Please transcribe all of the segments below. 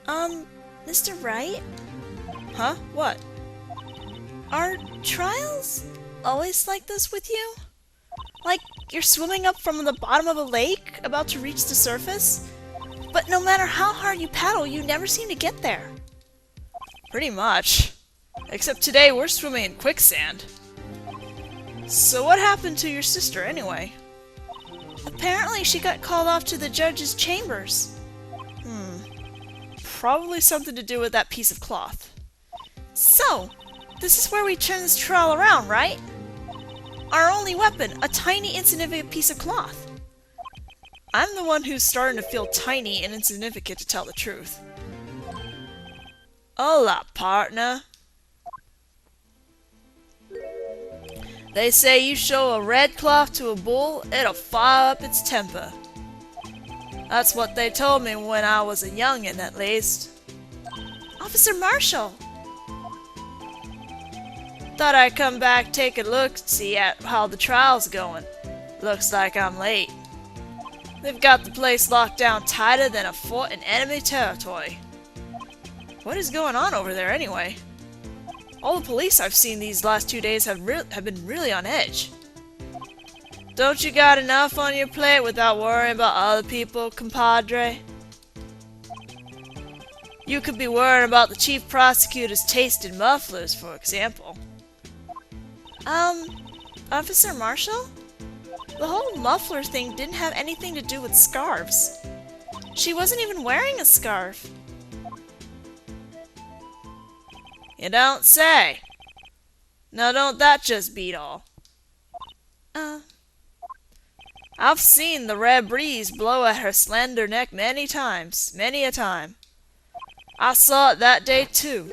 Mr. Wright? Huh? What? Are trials always like this with you? Like you're swimming up from the bottom of a lake, about to reach the surface? But no matter how hard you paddle, you never seem to get there. Pretty much. Except today we're swimming in quicksand. So what happened to your sister anyway? Apparently she got called off to the judge's chambers. Probably something to do with that piece of cloth. So, this is where we turn this trial around, right? Our only weapon, a tiny insignificant piece of cloth. I'm the one who's starting to feel tiny and insignificant, to tell the truth. Hola, partner. They say you show a red cloth to a bull, it'll fire up its temper. That's what they told me when I was a youngin', at least. Officer Marshall! Thought I'd come back, take a look, see at how the trial's going. Looks like I'm late. They've got the place locked down tighter than a fort in enemy territory. What is going on over there anyway? All the police I've seen these last 2 days have been really on edge. Don't you got enough on your plate without worrying about other people, compadre? You could be worrying about the chief prosecutor's taste in mufflers, for example. Officer Marshall? The whole muffler thing didn't have anything to do with scarves. She wasn't even wearing a scarf. You don't say. Now don't that just beat all? I've seen the red breeze blow at her slender neck many times, many a time. I saw it that day too.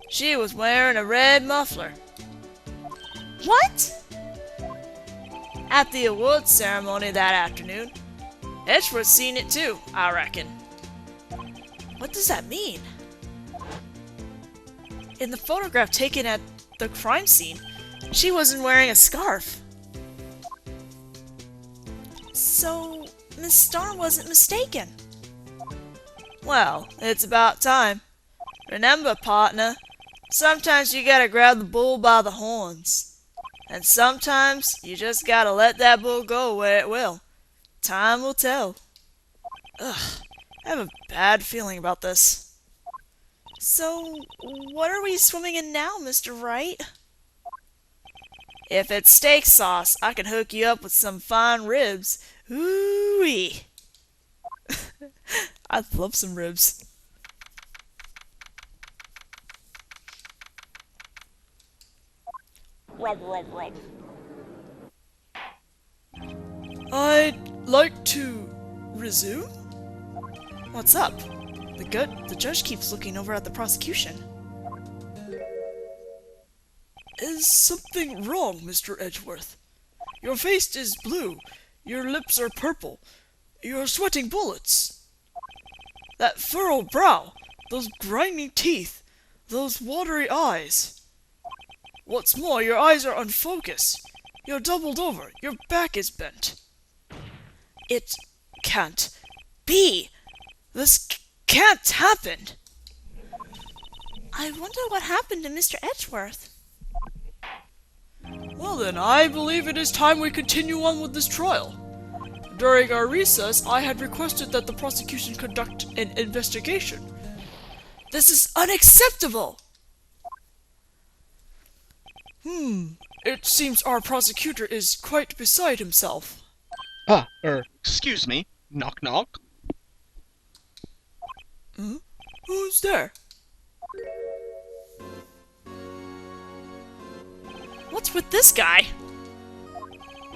She was wearing a red muffler. What? At the awards ceremony that afternoon. Edgeworth seen it too, I reckon. What does that mean? In the photograph taken at the crime scene, she wasn't wearing a scarf. So, Miss Starr wasn't mistaken. Well, it's about time. Remember, partner, sometimes you gotta grab the bull by the horns. And sometimes you just gotta let that bull go where it will. Time will tell. Ugh, I have a bad feeling about this. So, what are we swimming in now, Mr. Wright? If it's steak sauce, I can hook you up with some fine ribs. Ooh-wee! I'd love some ribs. I'd like to resume? What's up? The judge keeps looking over at the prosecution. Is something wrong, Mr. Edgeworth? Your face is blue. Your lips are purple. You're sweating bullets. That furrowed brow, those grinding teeth, those watery eyes. What's more, your eyes are unfocused. You're doubled over. Your back is bent. It can't be. This can't happen. I wonder what happened to Mr. Edgeworth. Well then, I believe it is time we continue on with this trial. During our recess, I had requested that the prosecution conduct an investigation. This is unacceptable! It seems our prosecutor is quite beside himself. Excuse me. Knock knock. Who's there? What's with this guy?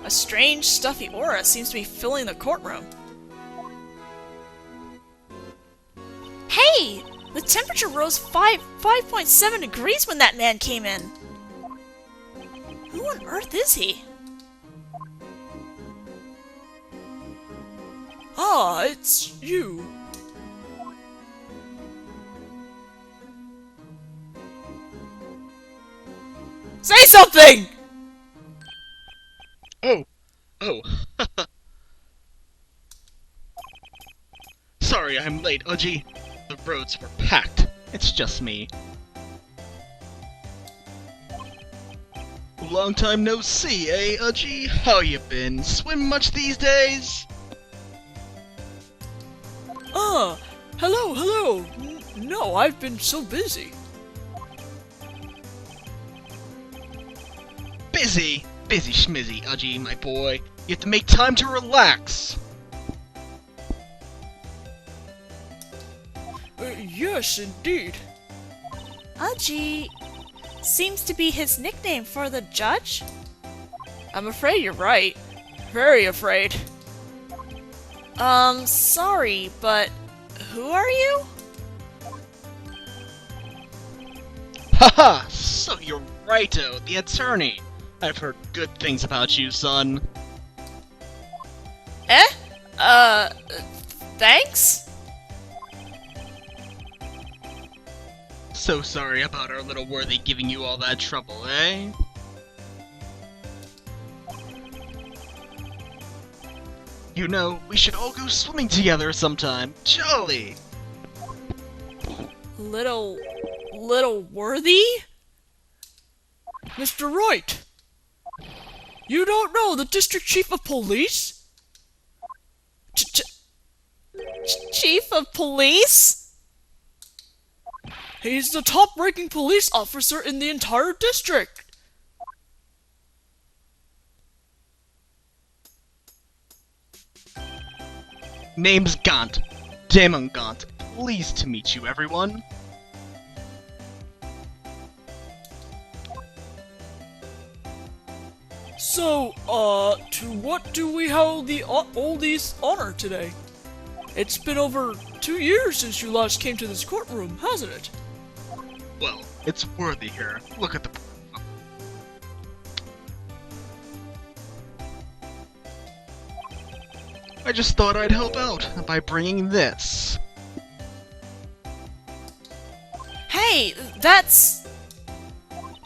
A strange, stuffy aura seems to be filling the courtroom. Hey! The temperature rose 5.7 degrees when that man came in. Who on earth is he? Ah, it's you. Say something! Oh. Sorry, I'm late, Udgy. The roads were packed. It's just me. Long time no see, eh, Udgy? How you been? Swim much these days? Ah, hello. No, I've been so busy. Busy! Busy schmizzy, Udgy, my boy. You have to make time to relax. Yes, indeed. Udgy seems to be his nickname for the judge? I'm afraid you're right. Very afraid. Sorry, but who are you? Haha! So you're Wright, the attorney. I've heard good things about you, son. Thanks? So sorry about our little worthy giving you all that trouble, eh? You know, we should all go swimming together sometime. Jolly! Little worthy? Mr. Wright! You don't know the district chief of police? Chief of police? He's the top-ranking police officer in the entire district. Name's Gaunt. Damon Gaunt. Pleased to meet you, everyone. So, to what do we hold all these honor today? It's been over 2 years since you last came to this courtroom, hasn't it? Well, it's worthy here. Look at the... I just thought I'd help out by bringing this. Hey, that's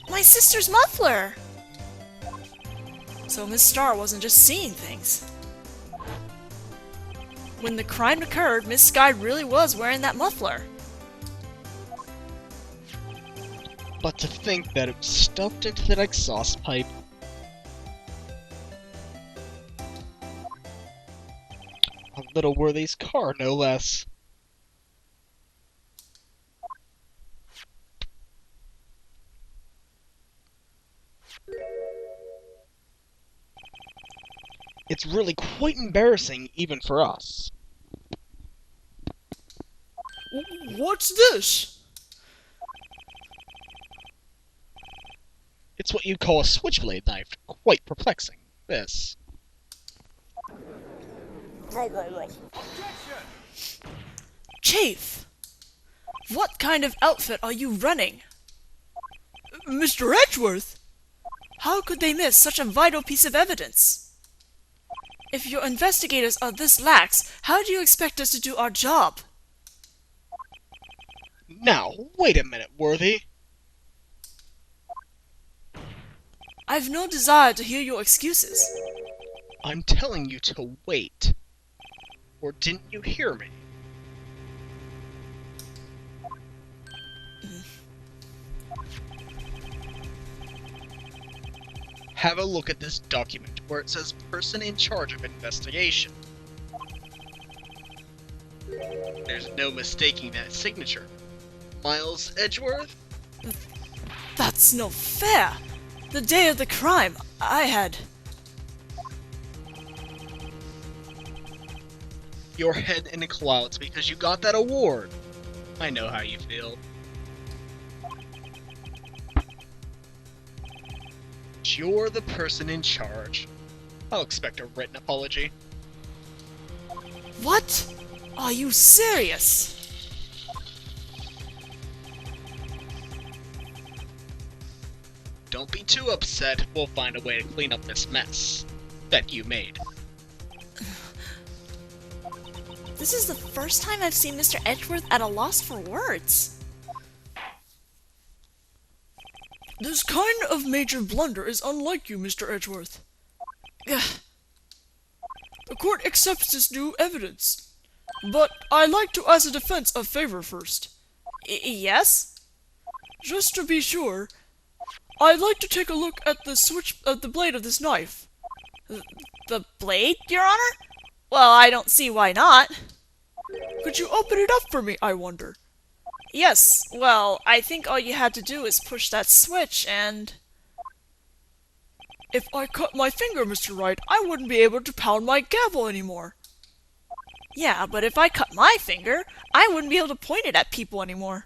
my sister's muffler. So Miss Starr wasn't just seeing things. When the crime occurred, Miss Sky really was wearing that muffler. But to think that it was stuffed into that exhaust pipe. A little worthy's car, no less. It's really quite embarrassing, even for us. What's this? It's what you'd call a switchblade knife. Quite perplexing. This. Chief, what kind of outfit are you running? Mr. Edgeworth? How could they miss such a vital piece of evidence? If your investigators are this lax, how do you expect us to do our job? Now, wait a minute, Worthy. I've no desire to hear your excuses. I'm telling you to wait. Or didn't you hear me? Have a look at this document where it says person in charge of investigation. There's no mistaking that signature. Miles Edgeworth? That's no fair. The day of the crime, I had... Your head in the clouds because you got that award. I know how you feel. You're the person in charge. I'll expect a written apology. What? Are you serious? Don't be too upset. We'll find a way to clean up this mess that you made. This is the first time I've seen Mr. Edgeworth at a loss for words. This kind of major blunder is unlike you, Mr. Edgeworth. Ugh. The court accepts this new evidence. But I'd like to ask the defense a favor first. Yes? Just to be sure, I'd like to take a look at the blade of this knife. The blade, Your Honor? Well, I don't see why not. Could you open it up for me, I wonder? Yes, well, I think all you had to do is push that switch and... If I cut my finger, Mr. Wright, I wouldn't be able to pound my gavel anymore. Yeah, but if I cut my finger, I wouldn't be able to point it at people anymore.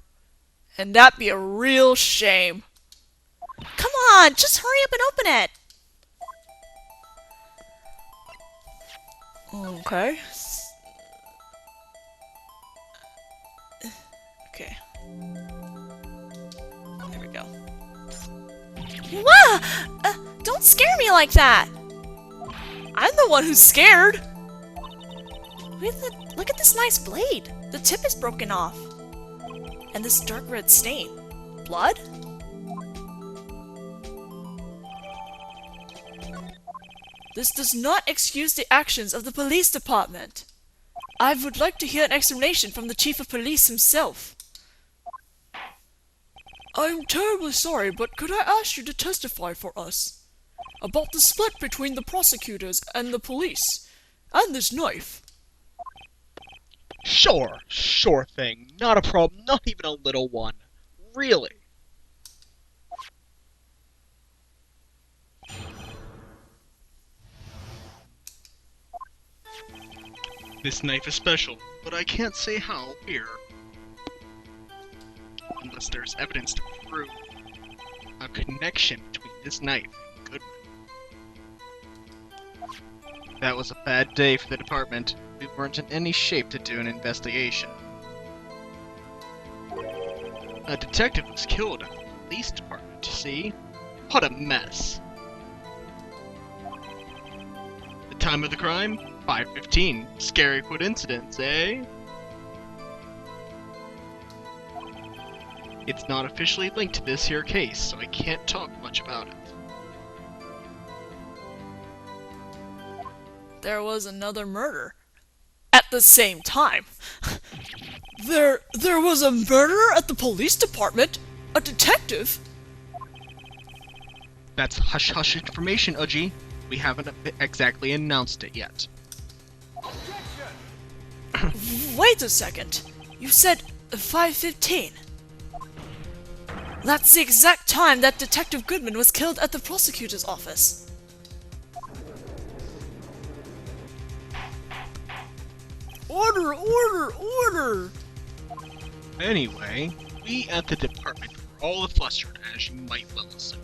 And that'd be a real shame. Come on, just hurry up and open it! Okay. Okay. There we go. Wow! Don't scare me like that! I'm the one who's scared! Look at this nice blade! The tip is broken off. And this dark red stain. Blood? This does not excuse the actions of the police department. I would like to hear an explanation from the chief of police himself. I'm terribly sorry, but could I ask you to testify for us about the split between the prosecutors and the police, and this knife? Sure thing. Not a problem, not even a little one. Really. This knife is special, but I can't say how here. Unless there's evidence to prove a connection between this knife and Goodman. That was a bad day for the department. We weren't in any shape to do an investigation. A detective was killed at the police department, see? What a mess. The time of the crime? 5:15. Scary coincidence, eh? It's not officially linked to this here case, so I can't talk much about it. There was another murder. At the same time. There was a murderer at the police department? A detective? That's hush-hush information, Uji. We haven't exactly announced it yet. Wait a second. You said 5:15. That's the exact time that Detective Goodman was killed at the prosecutor's office. Order, order, order! Anyway, we at the department were all flustered, as you might well assume.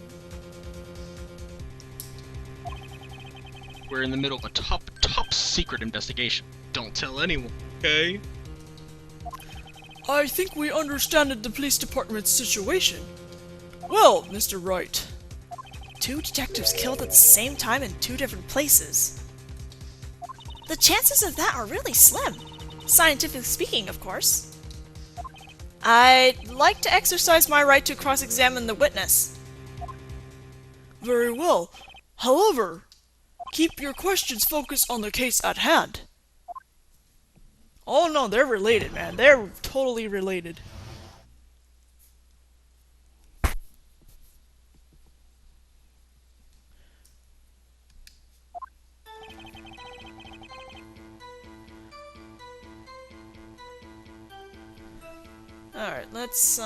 We're in the middle of a top secret investigation. Don't tell anyone, okay? I think we understand the police department's situation. Well, Mr. Wright. 2 detectives killed at the same time in 2 different places. The chances of that are really slim. Scientifically speaking, of course. I'd like to exercise my right to cross-examine the witness. Very well. However, keep your questions focused on the case at hand. Oh no, they're related, man. They're totally related. Alright, let's,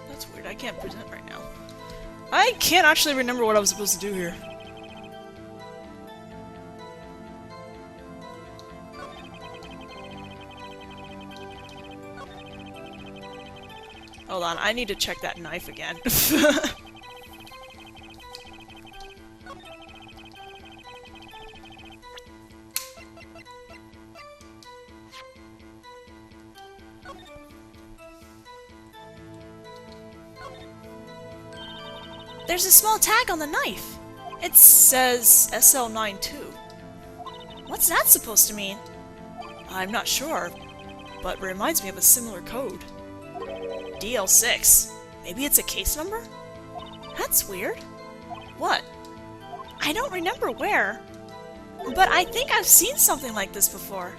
that's weird. I can't present right now. I can't actually remember what I was supposed to do here. Hold on, I need to check that knife again. There's a small tag on the knife. It says SL92. What's that supposed to mean? I'm not sure, but reminds me of a similar code. DL6. Maybe it's a case number? That's weird. What? I don't remember where, but I think I've seen something like this before.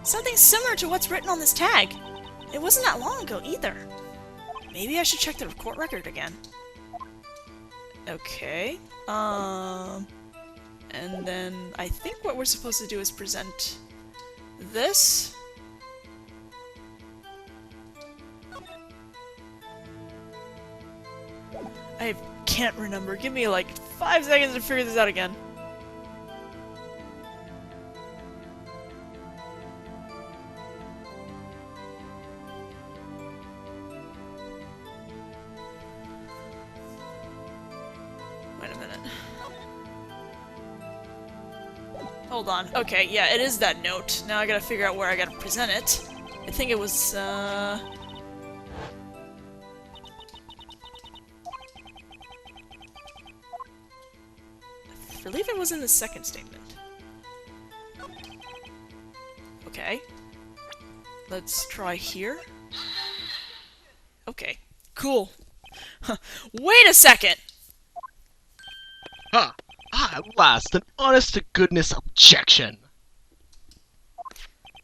Something similar to what's written on this tag. It wasn't that long ago either. Maybe I should check the court record again. Okay. And then I think what we're supposed to do is present this. I can't remember. Give me like 5 seconds to figure this out again. Wait a minute. Hold on. Okay, yeah, it is that note. Now I gotta figure out where I gotta present it. I think it was, I believe it was in the second statement. Okay. Let's try here. Okay. Cool. Wait a second! Huh. At last, an honest-to-goodness objection.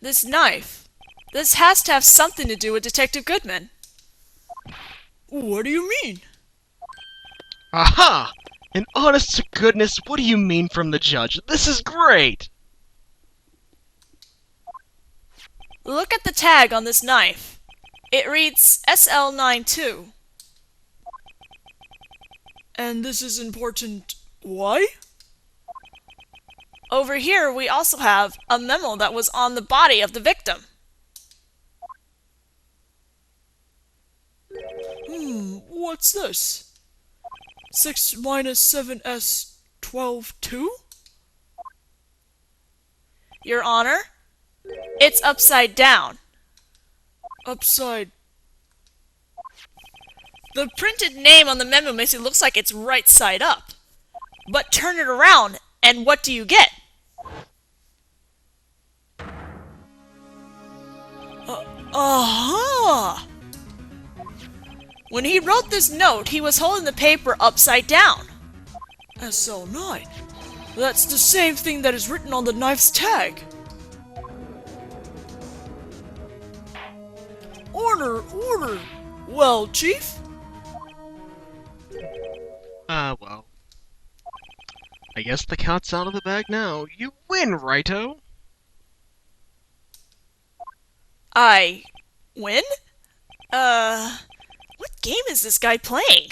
This knife. This has to have something to do with Detective Goodman. What do you mean? Aha! An honest-to-goodness, what do you mean from the judge? This is great! Look at the tag on this knife. It reads SL92. And this is important. Why? Over here, we also have a memo that was on the body of the victim. What's this? 6 minus 7s 12 2? Your Honor, it's upside down. Upside. The printed name on the memo makes it look like it's right side up. But turn it around, and what do you get? Aha! When he wrote this note, he was holding the paper upside down. SL9. That's the same thing that is written on the knife's tag. Order, order! Well, Chief? Well. I guess the cat's out of the bag now. You win, Righto! I win? What game is this guy playing?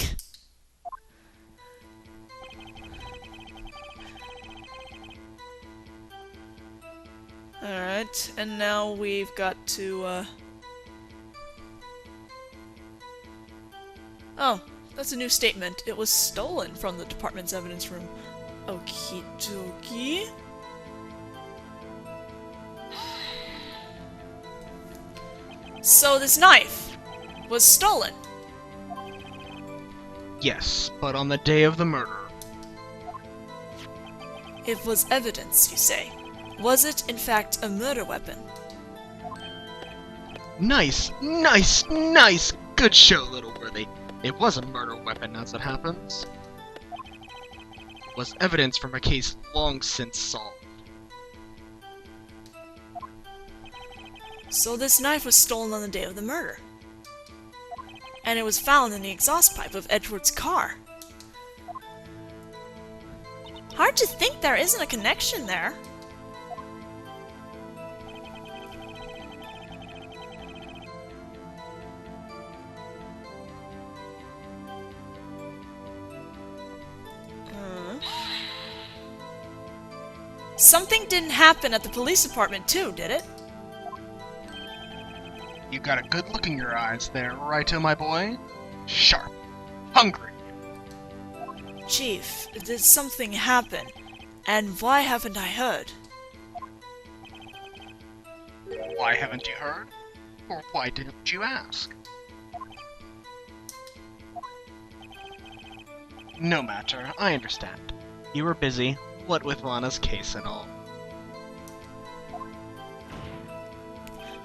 Alright, and now we've got to, Oh, that's a new statement. It was stolen from the department's evidence room. Okie dokie. So this knife was stolen. Yes, but on the day of the murder. It was evidence, you say. Was it, in fact, a murder weapon? Nice, nice, nice! Good show, Little Worthy. It was a murder weapon, as it happens. It was evidence from a case long since solved. So this knife was stolen on the day of the murder. And it was found in the exhaust pipe of Edgeworth's car. Hard to think there isn't a connection there. Something didn't happen at the police department too, did it? You got a good look in your eyes there, Righto, my boy. Sharp. Hungry. Chief, did something happen? And why haven't I heard? Why haven't you heard? Or why didn't you ask? No matter, I understand. You were busy, what with Lana's case and all.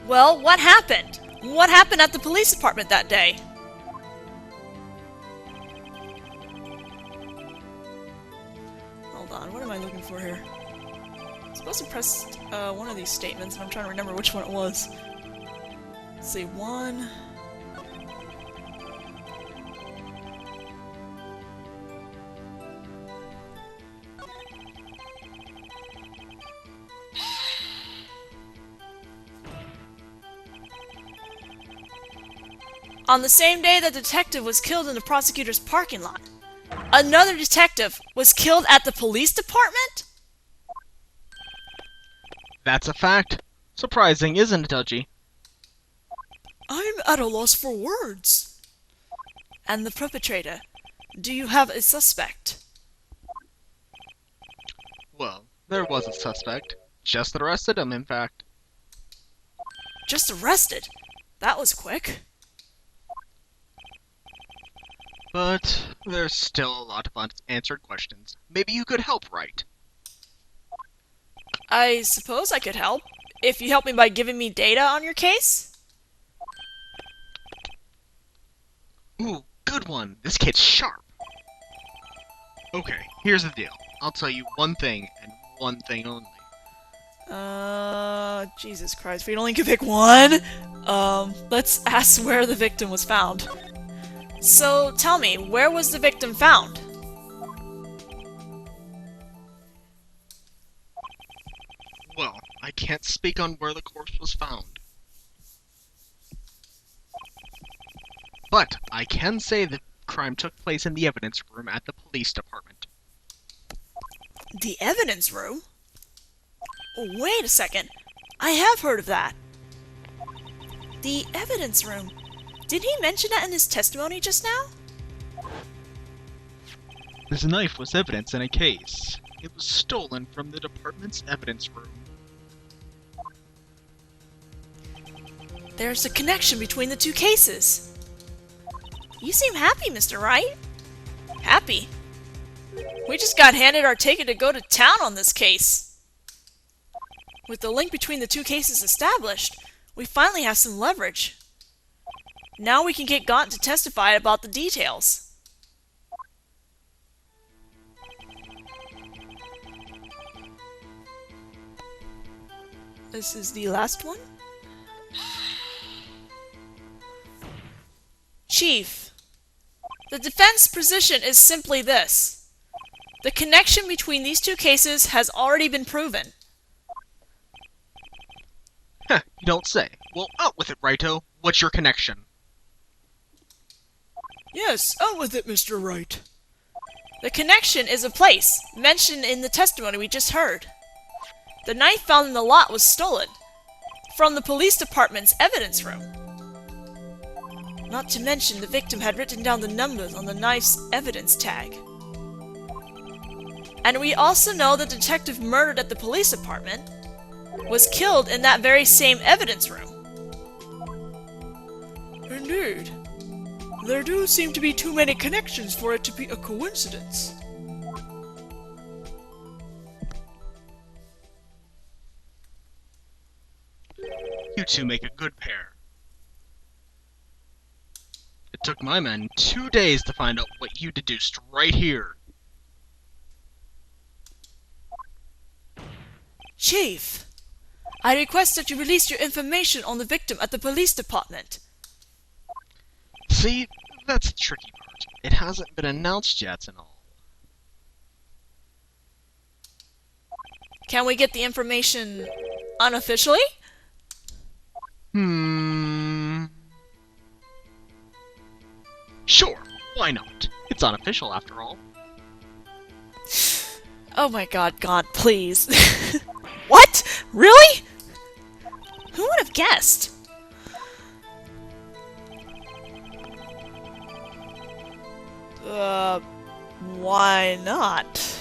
Well, what happened? What happened at the police department that day? Hold on, what am I looking for here? I'm supposed to press one of these statements, and I'm trying to remember which one it was. Let's see, one... On the same day that the detective was killed in the prosecutor's parking lot, another detective was killed at the police department? That's a fact. Surprising, isn't it, Dudgy? I'm at a loss for words. And the perpetrator? Do you have a suspect? Well, there was a suspect. Just arrested him, in fact. Just arrested? That was quick. But there's still a lot of unanswered questions. Maybe you could help, Wright. I suppose I could help. If you help me by giving me data on your case? Ooh, good one. This kid's sharp. Okay, here's the deal. I'll tell you one thing, and one thing only. Jesus Christ, if we only could pick one! Let's ask where the victim was found. So, tell me, where was the victim found? Well, I can't speak on where the corpse was found. But I can say the crime took place in the evidence room at the police department. The evidence room? Oh, wait a second. I have heard of that. The evidence room. Did he mention that in his testimony just now? This knife was evidence in a case. It was stolen from the department's evidence room. There's a connection between the two cases. You seem happy, Mr. Wright. Happy? We just got handed our ticket to go to town on this case. With the link between the two cases established, we finally have some leverage. Now we can get Gaunt to testify about the details. This is the last one? Chief, the defense position is simply this. The connection between these two cases has already been proven. Heh, you don't say. Well, out with it, Righto. What's your connection? Yes, out with it, Mr. Wright. The connection is a place, mentioned in the testimony we just heard. The knife found in the lot was stolen, from the police department's evidence room. Not to mention the victim had written down the numbers on the knife's evidence tag. And we also know the detective murdered at the police department was killed in that very same evidence room. Indeed. There do seem to be too many connections for it to be a coincidence. You two make a good pair. It took my men 2 days to find out what you deduced right here. Chief, I request that you release your information on the victim at the police department. See, that's the tricky part. It hasn't been announced yet and all. Can we get the information unofficially? Sure, why not? It's unofficial after all. Oh my god, God, please. What? Really? Who would have guessed? Why not?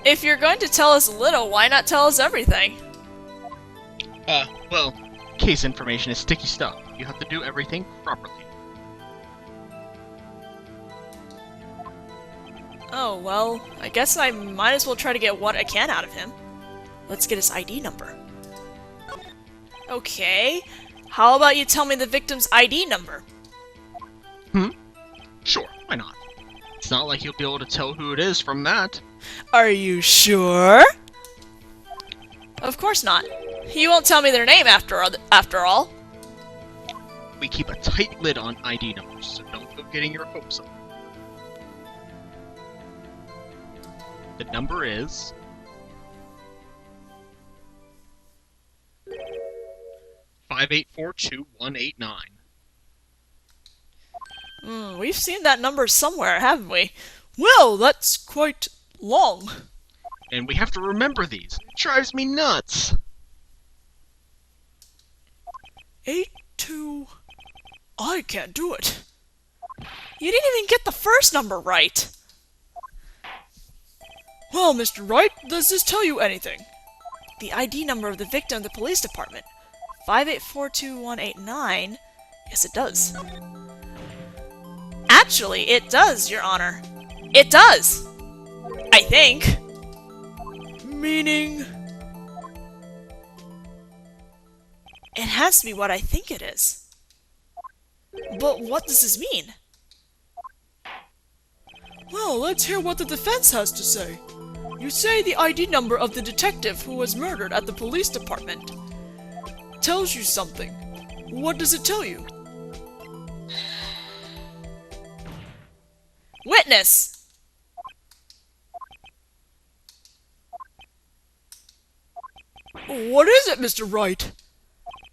If you're going to tell us little, why not tell us everything? Well, case information is sticky stuff. You have to do everything properly. Oh, well, I guess I might as well try to get what I can out of him. Let's get his ID number. Okay, how about you tell me the victim's ID number? Sure, why not? It's not like you'll be able to tell who it is from that. Are you sure? Of course not. You won't tell me their name after all. We keep a tight lid on ID numbers, so don't go getting your hopes up. The number is... 5842-189. We've seen that number somewhere, haven't we? Well, that's quite long. And we have to remember these. It drives me nuts. 82... I can't do it. You didn't even get the first number right. Well, Mr. Wright, does this tell you anything? The ID number of the victim of the police department. 5842-189. Yes, it does. Actually, it does, Your Honor. It does! I think. Meaning... It has to be what I think it is. But what does this mean? Well, let's hear what the defense has to say. You say the ID number of the detective who was murdered at the police department tells you something. What does it tell you? Witness! What is it, Mr. Wright?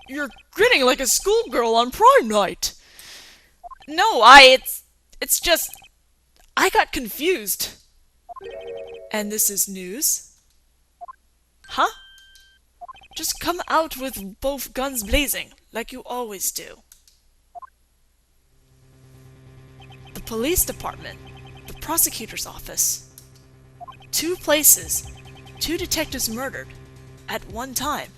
You're grinning like a schoolgirl on prom night. No, it's just... I got confused. And this is news? Huh? Just come out with both guns blazing, like you always do. The police department, the prosecutor's office. 2 places, 2 detectives murdered, at one time.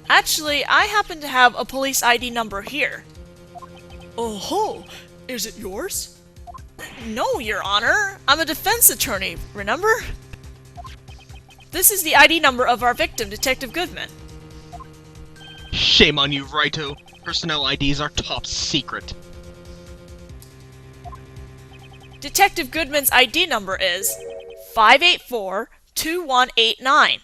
Actually, I happen to have a police ID number here. Oh-ho! Is it yours? No, Your Honor. I'm a defense attorney, remember? This is the ID number of our victim, Detective Goodman. Shame on you, Righto. Personnel IDs are top secret. Detective Goodman's ID number is 584-2189.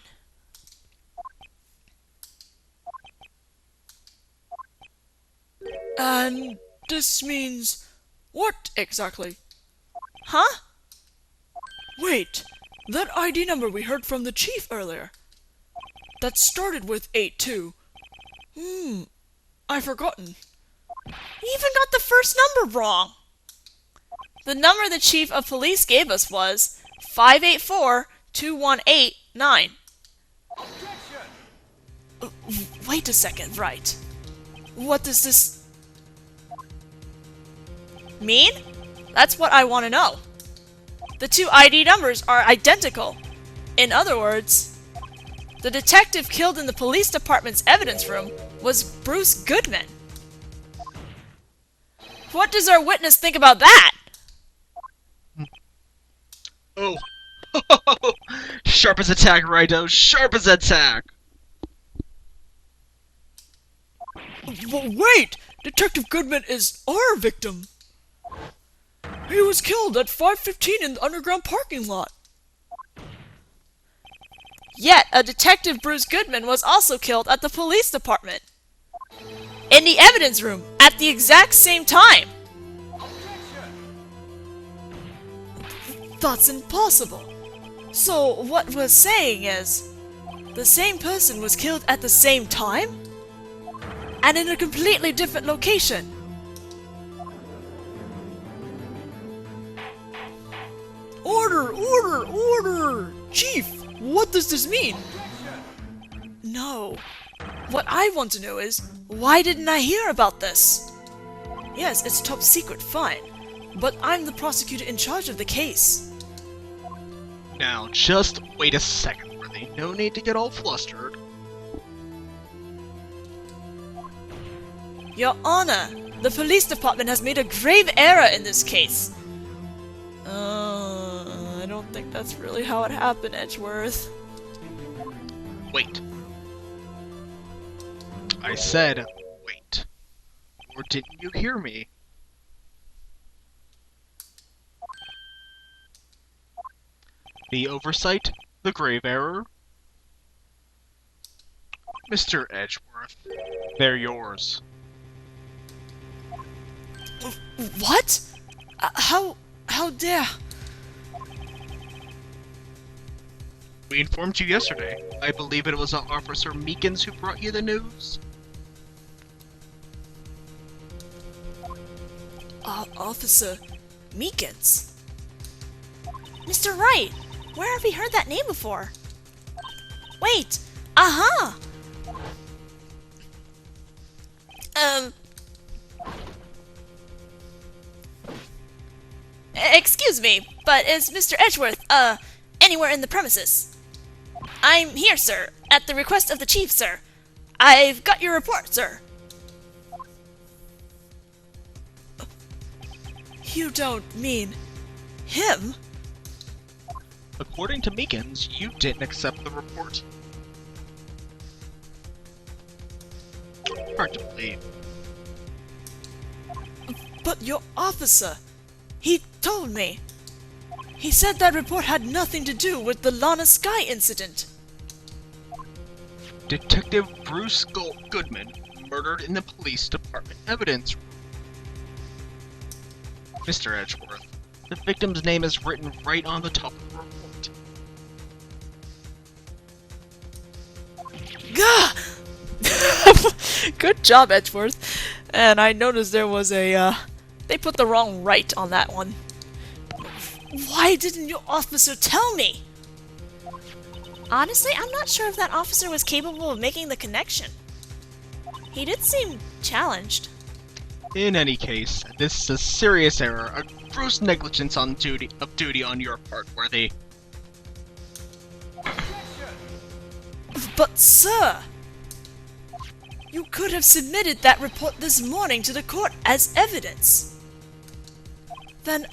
And this means what exactly? Huh? Wait, that ID number we heard from the chief earlier. That started with 82. I've forgotten. You even got the first number wrong. The number the chief of police gave us was 584-2189. Wait a second, Wright. What does this mean? That's what I want to know. The 2 ID numbers are identical. In other words, the detective killed in the police department's evidence room was Bruce Goodman. What does our witness think about that? Oh. Sharp as a tack, Righto. Sharp as a tack. Wait! Detective Goodman is our victim! He was killed at 5:15 in the underground parking lot. Yet, a detective Bruce Goodman was also killed at the police department. In the evidence room, at the exact same time. That's impossible. So, what we're saying is, the same person was killed at the same time? And in a completely different location. Order! Order! Order! Chief, what does this mean? No. What I want to know is, why didn't I hear about this? Yes, it's top secret, fine. But I'm the prosecutor in charge of the case. Now, just wait a second, Worthy. No need to get all flustered. Your Honor, The police department has made a grave error in this case. I don't think that's really how it happened, Edgeworth. Wait. I said, wait. Or didn't you hear me? The oversight? The grave error? Mr. Edgeworth, they're yours. What? How dare? We informed you yesterday. I believe it was Officer Meekins who brought you the news. Officer Meekins? Mr. Wright! Where have we heard that name before? Wait! Aha! Excuse me, but is Mr. Edgeworth, anywhere in the premises? I'm here, sir, at the request of the chief, sir. I've got your report, sir. You don't mean him? According to Meekins, you didn't accept the report. Hard to believe. But your officer, he told me. He said that report had nothing to do with the Lana Sky incident. Detective Bruce Goodman murdered in the police department evidence room. Mr. Edgeworth, the victim's name is written right on the top of the report. Gah! Good job, Edgeworth. And I noticed there was a, they put the wrong Wright on that one. Why didn't your officer tell me? Honestly, I'm not sure if that officer was capable of making the connection. He did seem challenged. In any case, this is a serious error, a gross negligence on duty on your part, Worthy. But sir, you could have submitted that report this morning to the court as evidence. Then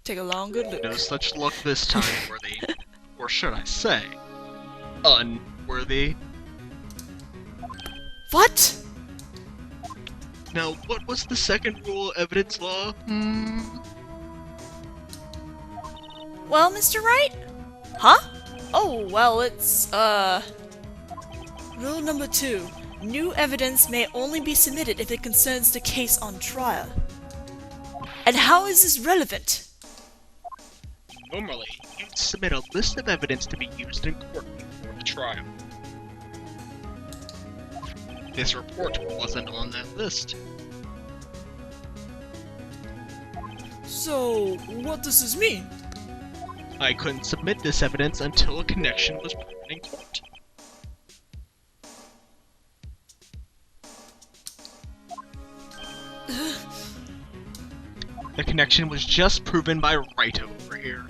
take a long good look. No such luck this time, Worthy. Or should I say, unworthy. What? Now, what was the second rule of evidence law? Well, Mr. Wright? Huh? Oh, well, it's, Rule number 2. New evidence may only be submitted if it concerns the case on trial. And how is this relevant? Normally, you'd submit a list of evidence to be used in court before the trial. This report wasn't on that list. So, what does this mean? I couldn't submit this evidence until a connection was proven in court. The connection was just proven by Wright over here.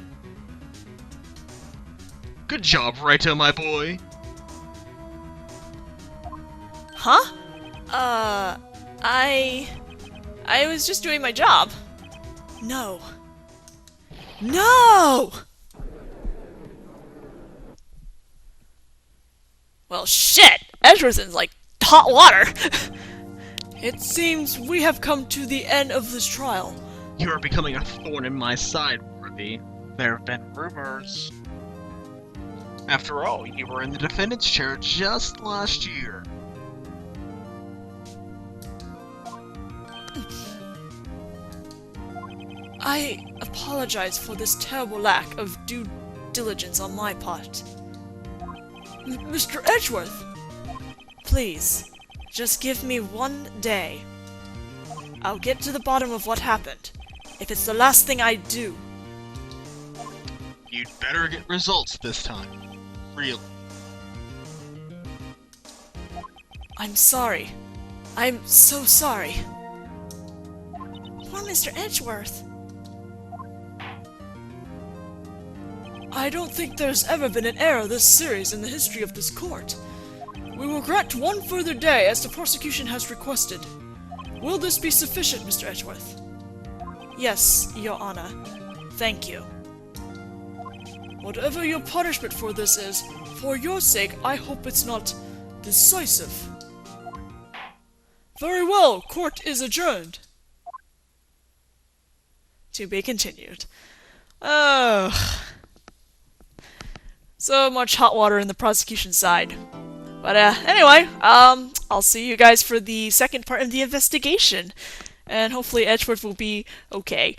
Good job, Wright, my boy. Huh? I was just doing my job. No. No! Well, shit! Edgeworth's like hot water! It seems we have come to the end of this trial. You are becoming a thorn in my side, Worthy. There have been rumors. After all, you were in the defendant's chair just last year. I apologize for this terrible lack of due diligence on my part. Mr. Edgeworth! Please, just give me one day. I'll get to the bottom of what happened, if it's the last thing I do. You'd better get results this time. Really. I'm sorry. I'm so sorry. Poor Mr. Edgeworth. I don't think there's ever been an error this serious in the history of this court. We will grant one further day as the prosecution has requested. Will this be sufficient, Mr. Edgeworth? Yes, Your Honor. Thank you. Whatever your punishment for this is, for your sake, I hope it's not decisive. Very well, court is adjourned. To be continued. Oh. So much hot water in the prosecution side. But anyway, I'll see you guys for the second part of the investigation. And hopefully Edgeworth will be okay.